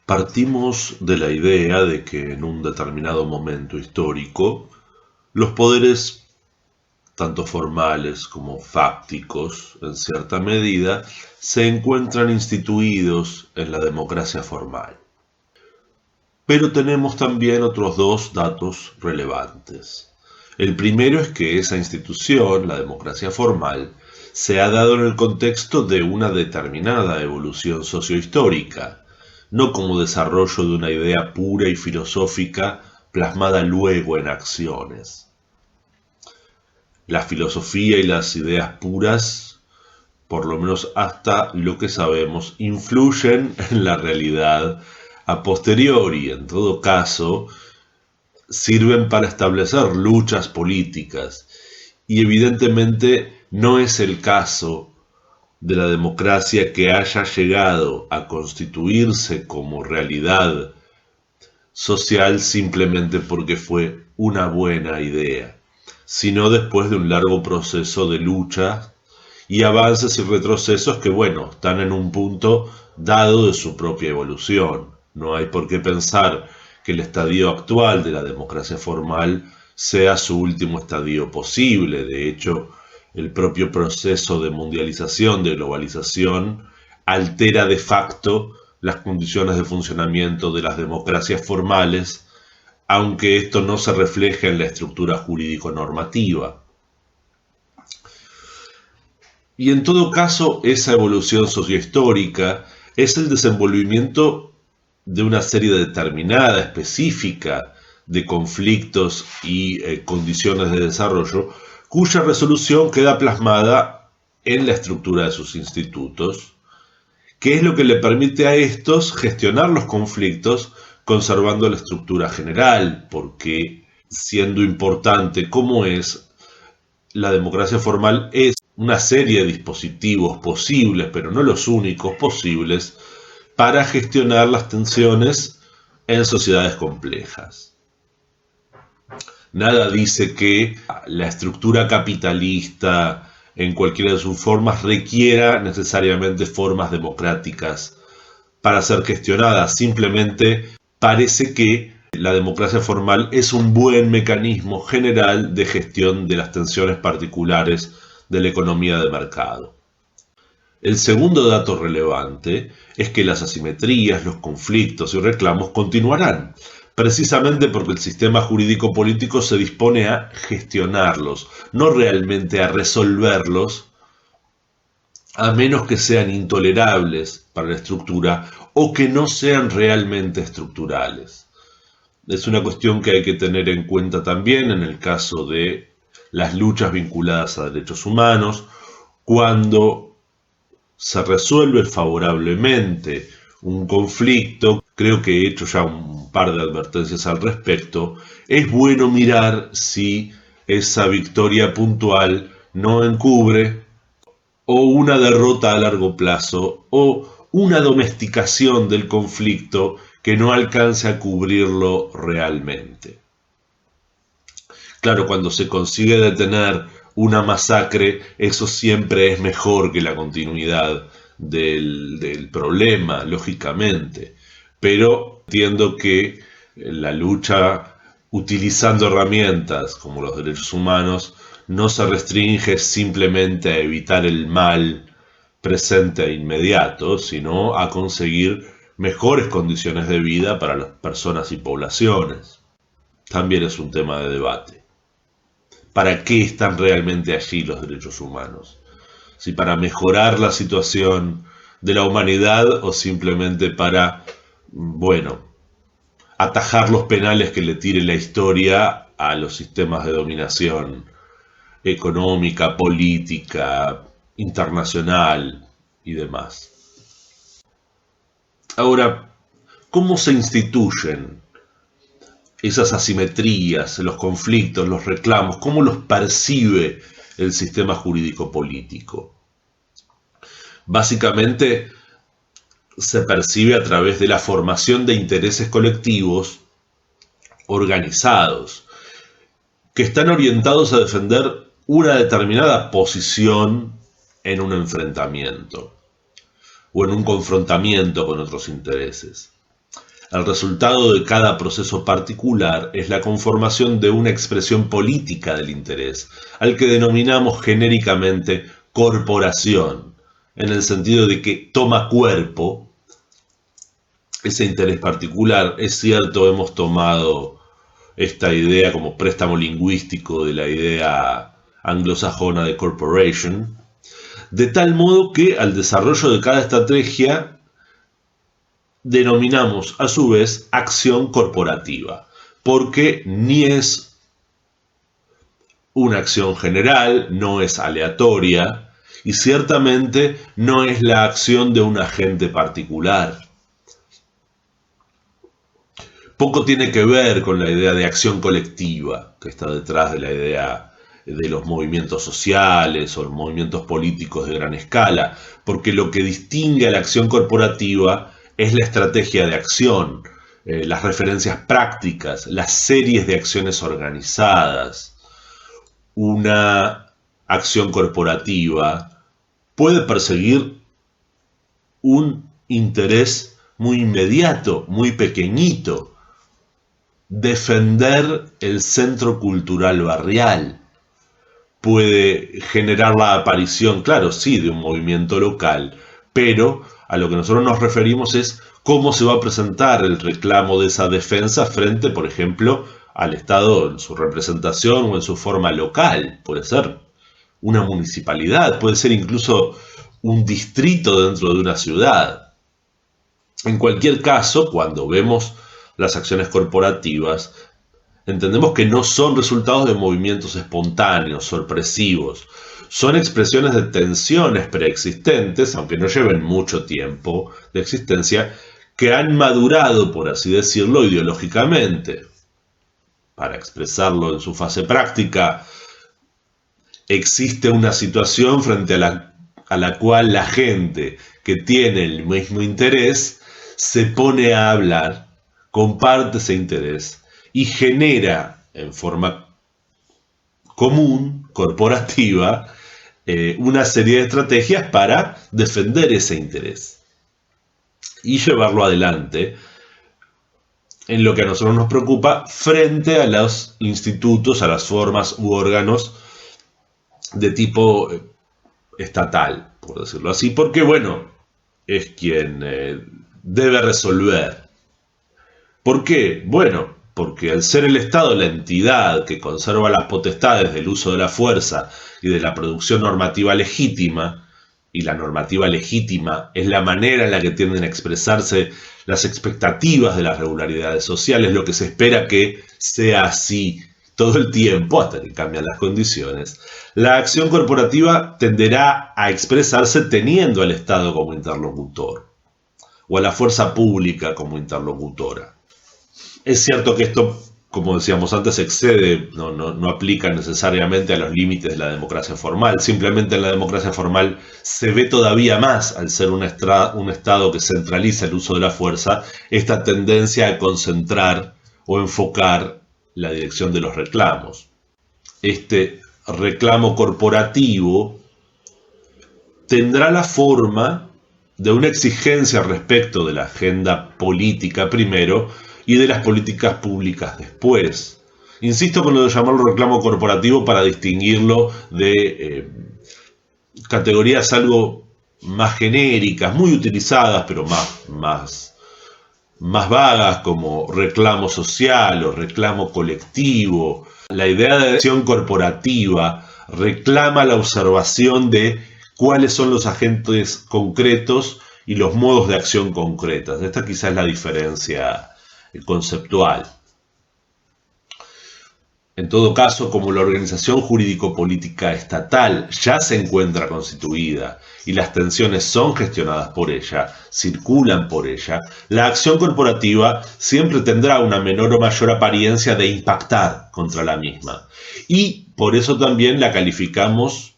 Partimos de la idea de que en un determinado momento histórico, los poderes, tanto formales como fácticos, en cierta medida, se encuentran instituidos en la democracia formal. Pero tenemos también otros dos datos relevantes. El primero es que esa institución, la democracia formal, se ha dado en el contexto de una determinada evolución sociohistórica, no como desarrollo de una idea pura y filosófica plasmada luego en acciones. La filosofía y las ideas puras, por lo menos hasta lo que sabemos, influyen en la realidad a posteriori. En todo caso, sirven para establecer luchas políticas y evidentemente no es el caso de la democracia que haya llegado a constituirse como realidad social simplemente porque fue una buena idea, sino después de un largo proceso de lucha y avances y retrocesos que, bueno, están en un punto dado de su propia evolución. No hay por qué pensar que el estadio actual de la democracia formal sea su último estadio posible. De hecho, el propio proceso de mundialización, de globalización, altera de facto las condiciones de funcionamiento de las democracias formales, aunque esto no se refleje en la estructura jurídico-normativa. Y en todo caso, esa evolución sociohistórica es el desenvolvimiento de una serie determinada, específica, de conflictos y condiciones de desarrollo, cuya resolución queda plasmada en la estructura de sus institutos, que es lo que le permite a estos gestionar los conflictos conservando la estructura general, porque siendo importante como es, la democracia formal es una serie de dispositivos posibles, pero no los únicos posibles, para gestionar las tensiones en sociedades complejas. Nada dice que la estructura capitalista en cualquiera de sus formas requiera necesariamente formas democráticas para ser gestionada. Simplemente parece que la democracia formal es un buen mecanismo general de gestión de las tensiones particulares de la economía de mercado. El segundo dato relevante es que las asimetrías, los conflictos y reclamos continuarán, precisamente porque el sistema jurídico político se dispone a gestionarlos, no realmente a resolverlos, a menos que sean intolerables para la estructura o que no sean realmente estructurales. Es una cuestión que hay que tener en cuenta también en el caso de las luchas vinculadas a derechos humanos, cuando se resuelve favorablemente un conflicto, creo que he hecho ya un par de advertencias al respecto, es bueno mirar si esa victoria puntual no encubre o una derrota a largo plazo o una domesticación del conflicto que no alcance a cubrirlo realmente. Claro, cuando se consigue detener una masacre, eso siempre es mejor que la continuidad del problema, lógicamente. Pero entiendo que la lucha utilizando herramientas como los derechos humanos no se restringe simplemente a evitar el mal presente e inmediato, sino a conseguir mejores condiciones de vida para las personas y poblaciones. También es un tema de debate. ¿Para qué están realmente allí los derechos humanos? ¿Si para mejorar la situación de la humanidad o simplemente para, bueno, atajar los penales que le tire la historia a los sistemas de dominación económica, política, internacional y demás? Ahora, ¿cómo se instituyen esas asimetrías, los conflictos, los reclamos? ¿Cómo los percibe el sistema jurídico político? Básicamente se percibe a través de la formación de intereses colectivos organizados, que están orientados a defender una determinada posición en un enfrentamiento o en un confrontamiento con otros intereses. El resultado de cada proceso particular es la conformación de una expresión política del interés, al que denominamos genéricamente corporación, en el sentido de que toma cuerpo ese interés particular. Es cierto, hemos tomado esta idea como préstamo lingüístico de la idea anglosajona de corporation, de tal modo que al desarrollo de cada estrategia denominamos a su vez acción corporativa, porque ni es una acción general, no es aleatoria y ciertamente no es la acción de un agente particular. Poco tiene que ver con la idea de acción colectiva que está detrás de la idea de los movimientos sociales o los movimientos políticos de gran escala, porque lo que distingue a la acción corporativa es la estrategia de acción, las referencias prácticas, las series de acciones organizadas. Una acción corporativa puede perseguir un interés muy inmediato, muy pequeñito, defender el centro cultural barrial, puede generar la aparición, claro, sí, de un movimiento local, pero a lo que nosotros nos referimos es cómo se va a presentar el reclamo de esa defensa frente, por ejemplo, al Estado en su representación o en su forma local. Puede ser una municipalidad, puede ser incluso un distrito dentro de una ciudad. En cualquier caso, cuando vemos las acciones corporativas, entendemos que no son resultados de movimientos espontáneos, sorpresivos. Son expresiones de tensiones preexistentes, aunque no lleven mucho tiempo de existencia, que han madurado, por así decirlo, ideológicamente. Para expresarlo en su fase práctica, existe una situación frente a la cual la gente que tiene el mismo interés se pone a hablar, comparte ese interés y genera en forma común, corporativa, una serie de estrategias para defender ese interés y llevarlo adelante en lo que a nosotros nos preocupa frente a los institutos, a las formas u órganos de tipo estatal, por decirlo así, porque bueno, es quien debe resolver. ¿Por qué? Bueno, porque al ser el Estado la entidad que conserva las potestades del uso de la fuerza y de la producción normativa legítima, y la normativa legítima es la manera en la que tienden a expresarse las expectativas de las regularidades sociales, lo que se espera que sea así todo el tiempo hasta que cambian las condiciones, la acción corporativa tenderá a expresarse teniendo al Estado como interlocutor o a la fuerza pública como interlocutora. Es cierto que esto, como decíamos antes, excede, no aplica necesariamente a los límites de la democracia formal. Simplemente en la democracia formal se ve todavía más, al ser un Estado que centraliza el uso de la fuerza, esta tendencia a concentrar o enfocar la dirección de los reclamos. Este reclamo corporativo tendrá la forma de una exigencia respecto de la agenda política primero y de las políticas públicas después. Insisto con lo de llamarlo reclamo corporativo para distinguirlo de categorías algo más genéricas, muy utilizadas, pero más vagas, como reclamo social o reclamo colectivo. La idea de acción corporativa reclama la observación de cuáles son los agentes concretos y los modos de acción concretas. Esta quizás es la diferencia conceptual. En todo caso, como la organización jurídico-política estatal ya se encuentra constituida y las tensiones son gestionadas por ella, circulan por ella, la acción corporativa siempre tendrá una menor o mayor apariencia de impactar contra la misma. Y por eso también la calificamos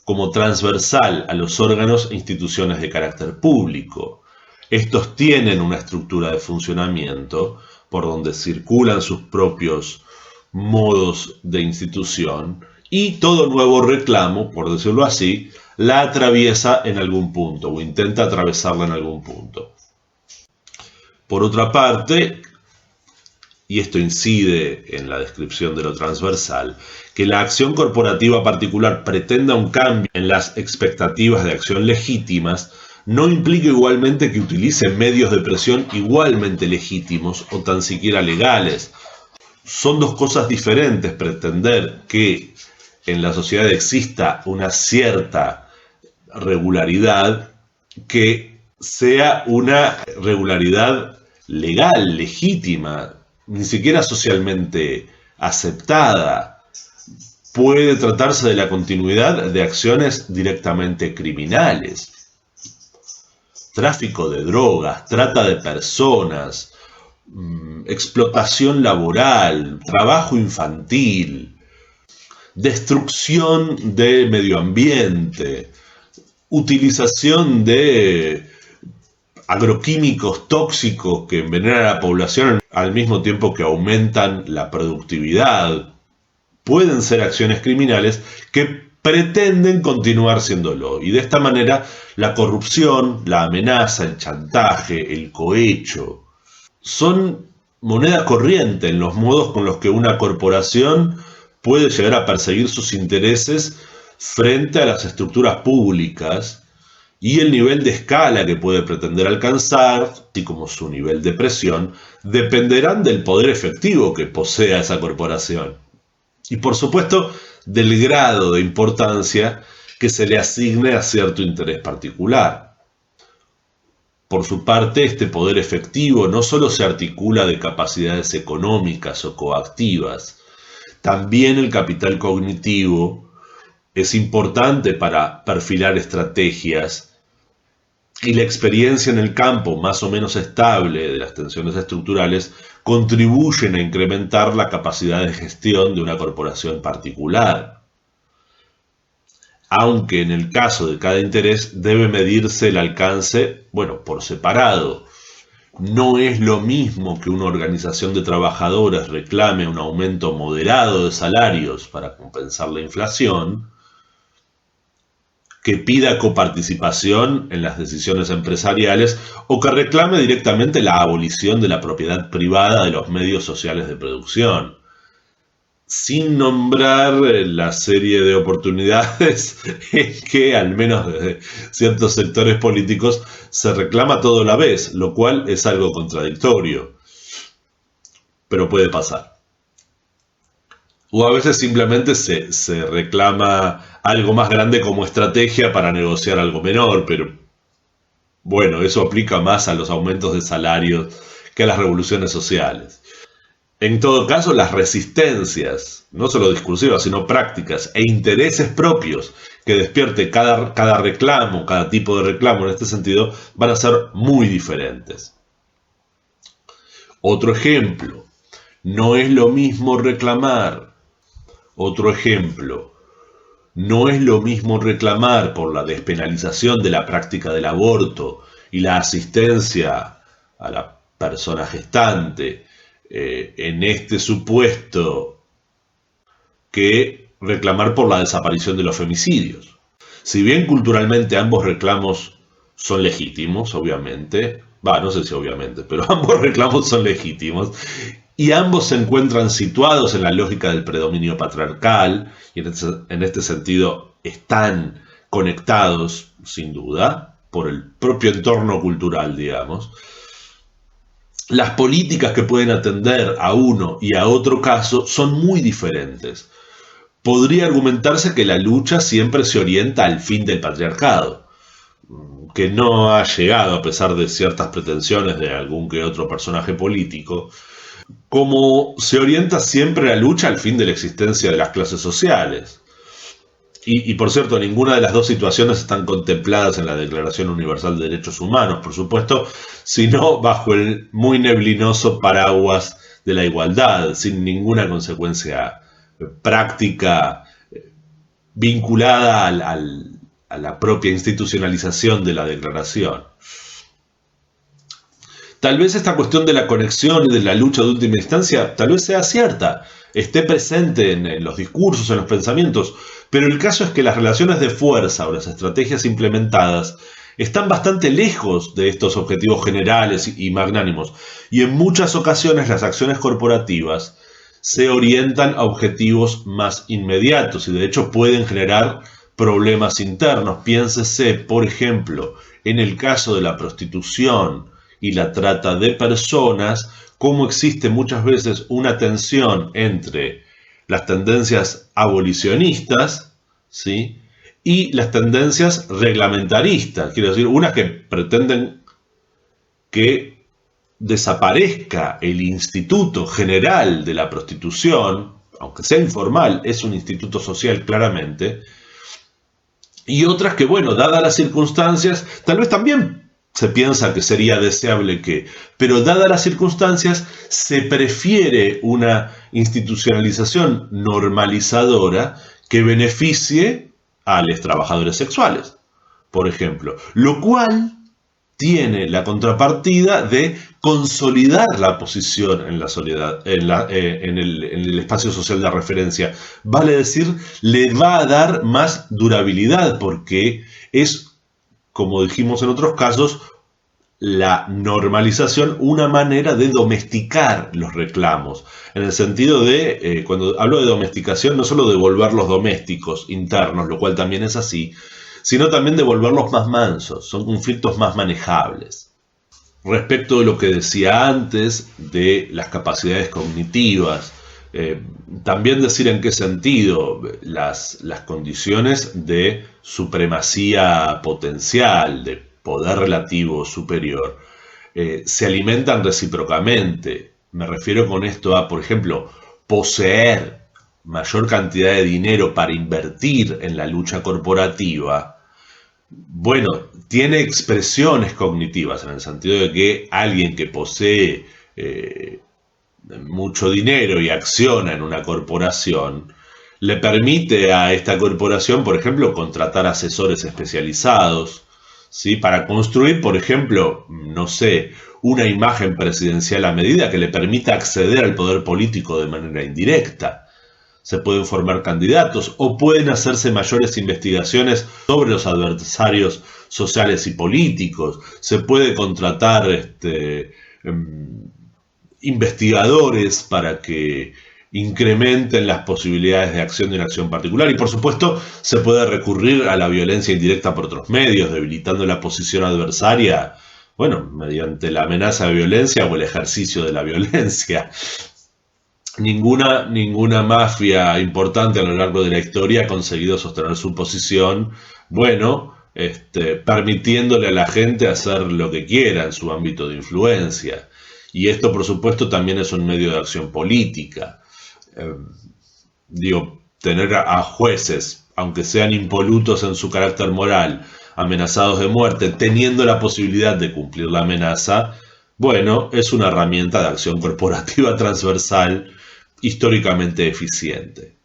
como transversal a los órganos e instituciones de carácter público. Estos tienen una estructura de funcionamiento por donde circulan sus propios modos de institución y todo nuevo reclamo, por decirlo así, la atraviesa en algún punto o intenta atravesarla en algún punto. Por otra parte, y esto incide en la descripción de lo transversal, que la acción corporativa particular pretenda un cambio en las expectativas de acción legítimas, no implica igualmente que utilice medios de presión igualmente legítimos o tan siquiera legales. Son dos cosas diferentes pretender que en la sociedad exista una cierta regularidad que sea una regularidad legal, legítima, ni siquiera socialmente aceptada. Puede tratarse de la continuidad de acciones directamente criminales. Tráfico de drogas, trata de personas, explotación laboral, trabajo infantil, destrucción del medio ambiente, utilización de agroquímicos tóxicos que envenenan a la población al mismo tiempo que aumentan la productividad. Pueden ser acciones criminales que pretenden continuar siéndolo. Y de esta manera la corrupción, la amenaza, el chantaje, el cohecho, son moneda corriente en los modos con los que una corporación puede llegar a perseguir sus intereses frente a las estructuras públicas, y el nivel de escala que puede pretender alcanzar, así como su nivel de presión, dependerán del poder efectivo que posea esa corporación. Y por supuesto, del grado de importancia que se le asigne a cierto interés particular. Por su parte, este poder efectivo no solo se articula de capacidades económicas o coactivas, también el capital cognitivo es importante para perfilar estrategias, y la experiencia en el campo más o menos estable de las tensiones estructurales contribuyen a incrementar la capacidad de gestión de una corporación particular. Aunque en el caso de cada interés debe medirse el alcance, por separado. No es lo mismo que una organización de trabajadores reclame un aumento moderado de salarios para compensar la inflación, que pida coparticipación en las decisiones empresariales o que reclame directamente la abolición de la propiedad privada de los medios sociales de producción, sin nombrar la serie de oportunidades en que, al menos desde ciertos sectores políticos, se reclama todo a la vez, lo cual es algo contradictorio, pero puede pasar. O a veces simplemente se reclama algo más grande como estrategia para negociar algo menor, pero eso aplica más a los aumentos de salarios que a las revoluciones sociales. En todo caso, las resistencias, no solo discursivas, sino prácticas, e intereses propios que despierte cada reclamo, cada tipo de reclamo en este sentido, van a ser muy diferentes. Otro ejemplo, no es lo mismo reclamar. Otro ejemplo, no es lo mismo reclamar por la despenalización de la práctica del aborto y la asistencia a la persona gestante, en este supuesto, que reclamar por la desaparición de los femicidios. Si bien culturalmente ambos reclamos son legítimos, obviamente, no sé si obviamente, pero ambos reclamos son legítimos, y ambos se encuentran situados en la lógica del predominio patriarcal, y en este sentido están conectados, sin duda, por el propio entorno cultural, digamos. Las políticas que pueden atender a uno y a otro caso son muy diferentes. Podría argumentarse que la lucha siempre se orienta al fin del patriarcado, que no ha llegado a pesar de ciertas pretensiones de algún que otro personaje político, como se orienta siempre la lucha al fin de la existencia de las clases sociales. Y por cierto, ninguna de las dos situaciones están contempladas en la Declaración Universal de Derechos Humanos, por supuesto, sino bajo el muy neblinoso paraguas de la igualdad, sin ninguna consecuencia práctica vinculada a la propia institucionalización de la declaración. Tal vez esta cuestión de la conexión y de la lucha de última instancia, tal vez sea cierta, esté presente en los discursos, en los pensamientos, pero el caso es que las relaciones de fuerza o las estrategias implementadas están bastante lejos de estos objetivos generales y magnánimos. Y en muchas ocasiones las acciones corporativas se orientan a objetivos más inmediatos y de hecho pueden generar problemas internos. Piénsese, por ejemplo, en el caso de la prostitución y la trata de personas, cómo existe muchas veces una tensión entre las tendencias abolicionistas, ¿sí?, y las tendencias reglamentaristas, quiero decir, unas que pretenden que desaparezca el Instituto General de la Prostitución, aunque sea informal, es un instituto social claramente, y otras que, bueno, dadas las circunstancias, tal vez también se piensa que sería deseable que, pero dadas las circunstancias, se prefiere una institucionalización normalizadora que beneficie a los trabajadores sexuales, por ejemplo, lo cual tiene la contrapartida de consolidar la posición en la soledad, en el espacio social de referencia. Vale decir, le va a dar más durabilidad porque es, como dijimos en otros casos, la normalización una manera de domesticar los reclamos, en el sentido de, cuando hablo de domesticación, no solo de volverlos domésticos internos, lo cual también es así, sino también de volverlos más mansos, son conflictos más manejables. Respecto de lo que decía antes de las capacidades cognitivas, también decir en qué sentido las condiciones de supremacía potencial, de poder relativo superior, se alimentan recíprocamente. Me refiero con esto a, por ejemplo, poseer mayor cantidad de dinero para invertir en la lucha corporativa. Bueno, tiene expresiones cognitivas en el sentido de que alguien que posee mucho dinero y acciona en una corporación, le permite a esta corporación, por ejemplo, contratar asesores especializados, ¿sí?, para construir, por ejemplo, no sé, una imagen presidencial a medida que le permita acceder al poder político de manera indirecta. Se pueden formar candidatos o pueden hacerse mayores investigaciones sobre los adversarios sociales y políticos. Se puede contratar investigadores para que incrementen las posibilidades de acción de una acción particular y por supuesto se puede recurrir a la violencia indirecta por otros medios, debilitando la posición adversaria, bueno, mediante la amenaza de violencia o el ejercicio de la violencia. Ninguna mafia importante a lo largo de la historia ha conseguido sostener su posición, bueno, permitiéndole a la gente hacer lo que quiera en su ámbito de influencia. Y esto, por supuesto, también es un medio de acción política. Tener a jueces, aunque sean impolutos en su carácter moral, amenazados de muerte, teniendo la posibilidad de cumplir la amenaza, bueno, es una herramienta de acción corporativa transversal históricamente eficiente.